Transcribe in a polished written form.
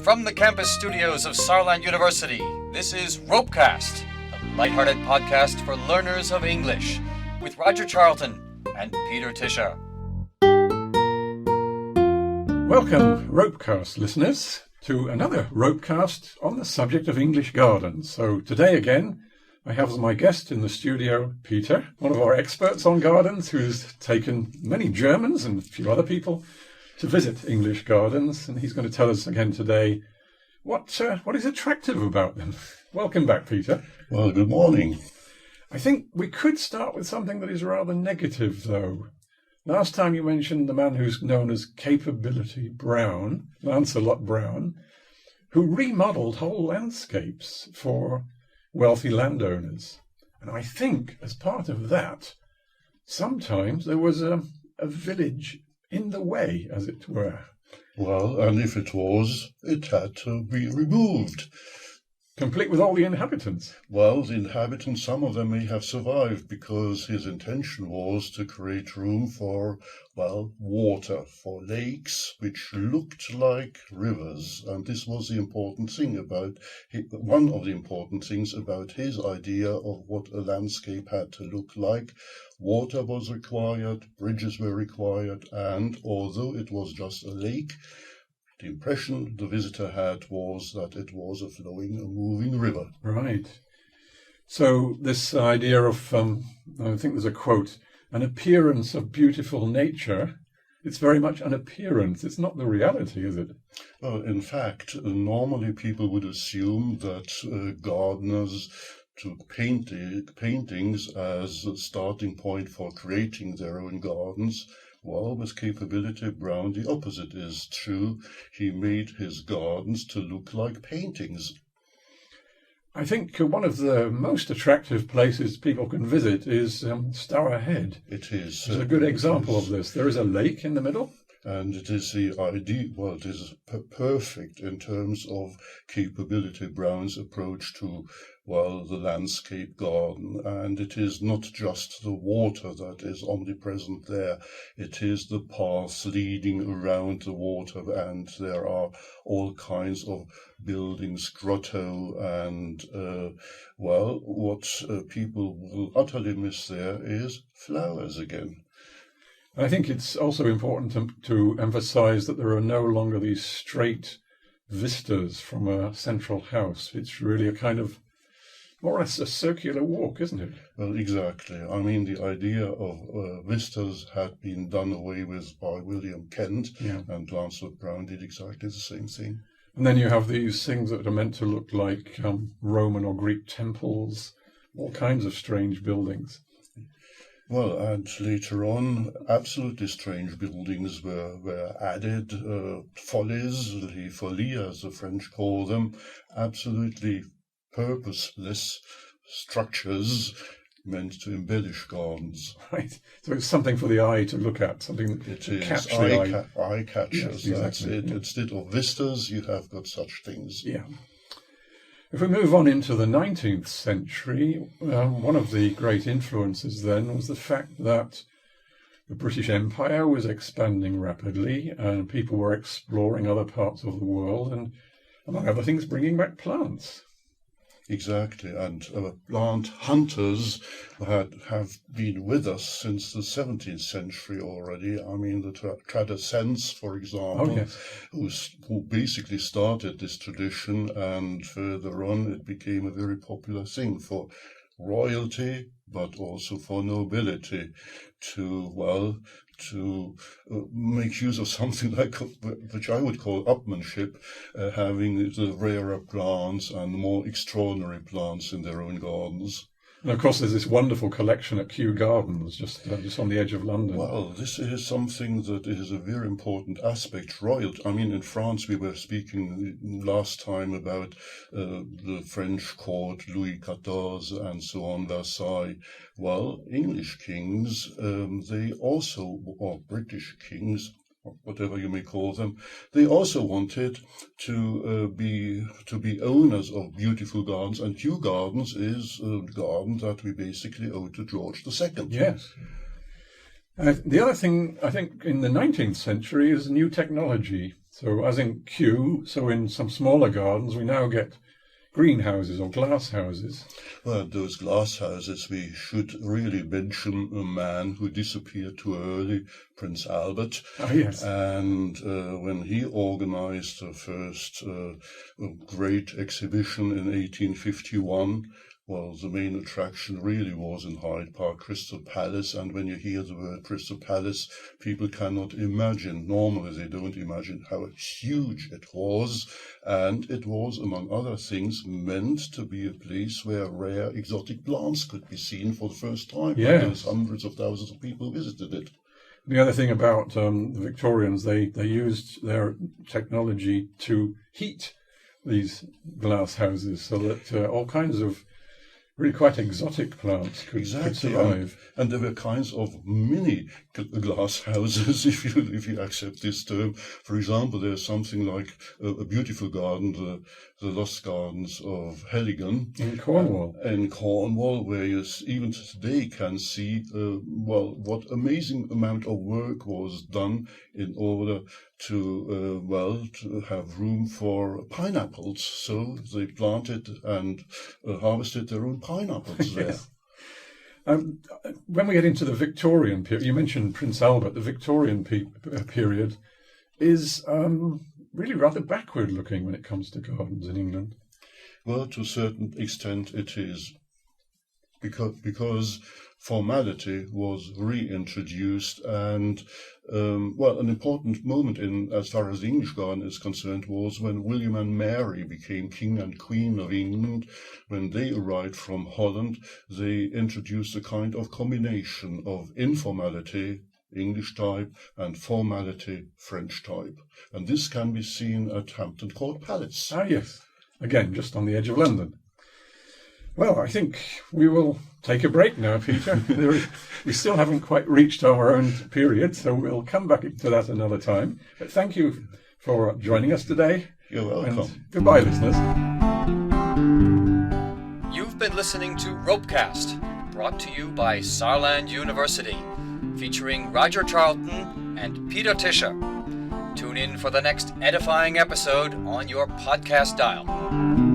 From the campus studios of Saarland University, this is Ropecast, a lighthearted podcast for learners of English, with Roger Charlton and Peter Tischer. Welcome, Ropecast listeners, to another Ropecast on the subject of English gardens. So today again, I have as my guest in the studio Peter, one of our experts on gardens, who's taken many Germans and a few other people to visit English gardens, and he's going to tell us again today what is attractive about them. Welcome back, Peter. Well, good morning. I think we could start with something that is rather negative, though. Last time you mentioned the man who's known as Capability Brown, Lancelot Brown, who remodeled whole landscapes for wealthy landowners. And I think as part of that, sometimes there was a village in the way, as it were. Well, and if it was, it had to be removed. Complete with all the inhabitants. Well, the inhabitants, some of them may have survived because his intention was to create room for, water, for lakes which looked like rivers. And this was the important thing one of the important things about his idea of what a landscape had to look like. Water was required, bridges were required, and although it was just a lake, the impression the visitor had was that it was a flowing, a moving river. Right. So this idea of, I think there's a quote, an appearance of beautiful nature, it's very much an appearance. It's not the reality, is it? Well, in fact, normally people would assume that gardeners took paintings as a starting point for creating their own gardens. Well, with Capability Brown, the opposite is true. He made his gardens to look like paintings. I think one of the most attractive places people can visit is Stour Head. It is. It's a good example of this. There is a lake in the middle. And it is the idea, it is perfect in terms of Capability Brown's approach to, the landscape garden. And it is not just the water that is omnipresent there. It is the paths leading around the water, and there are all kinds of buildings, grotto, and, what people will utterly miss there is flowers again. I think it's also important to emphasize that there are no longer these straight vistas from a central house. It's really a kind of more or less a circular walk, isn't it? Well, exactly. I mean, the idea of vistas had been done away with by William Kent, and Lancelot Brown did exactly the same thing. And then you have these things that are meant to look like Roman or Greek temples, all kinds of strange buildings. Well, and later on, absolutely strange buildings were added, follies, les folies, as the French call them, absolutely purposeless structures meant to embellish gardens. Right. So it's something for the eye to look at, something to catch the eye. Eye catchers, yes, that's exactly. it. Instead of vistas, you have got such things. Yeah. If we move on into the 19th century, one of the great influences then was the fact that the British Empire was expanding rapidly and people were exploring other parts of the world and, among other things, bringing back plants. Exactly, and plant hunters have been with us since the 17th century already. I mean, the Tradescents, for example, who basically started this tradition, and further on it became a very popular thing for royalty, but also for nobility to make use of something like, which I would call upmanship, having the rarer plants and more extraordinary plants in their own gardens. And of course, there's this wonderful collection at Kew Gardens, just on the edge of London. Well, this is something that is a very important aspect. Royalty. I mean, in France, we were speaking last time about the French court, Louis XIV, and so on, Versailles. Well, English kings, they also, or British kings, whatever you may call them, they also wanted to be owners of beautiful gardens, and Kew Gardens is a garden that we basically owe to George II. Yes. The other thing, I think, in the 19th century is new technology. So as in Kew, so in some smaller gardens, we now get greenhouses or glass houses. Well, those glass houses, we should really mention a man who disappeared too early, Prince Albert. Oh, yes. And when he organized the first great exhibition in 1851, well, the main attraction really was in Hyde Park, Crystal Palace. And when you hear the word Crystal Palace, people cannot imagine, normally they don't imagine how huge it was. And it was, among other things, meant to be a place where rare exotic plants could be seen for the first time. Yes. Because hundreds of thousands of people visited it. The other thing about the Victorians, they used their technology to heat these glass houses so that all kinds of really quite exotic plants could survive. And there were kinds of mini glass houses, if you accept this term. For example, there's something like a beautiful garden, the Lost Gardens of Heligan. In Cornwall. In Cornwall, where you even today can see, what amazing amount of work was done in order to have room for pineapples. So they planted and harvested their own pineapples there. Yes. When we get into the Victorian period, you mentioned Prince Albert, the Victorian period is really rather backward looking when it comes to gardens in England. Well, to a certain extent it is, because formality was reintroduced, and an important moment as far as the English garden is concerned was when William and Mary became King and Queen of England. When they arrived from Holland, they introduced a kind of combination of informality, English type, and formality, French type. And this can be seen at Hampton Court Palace. Ah, yes. Again, just on the edge of London. Well, I think we will take a break now, Peter. We still haven't quite reached our own period, so we'll come back to that another time. But thank you for joining us today. You're welcome. And goodbye, listeners. You've been listening to Ropecast, brought to you by Saarland University, featuring Roger Charlton and Peter Tischer. Tune in for the next edifying episode on your podcast dial.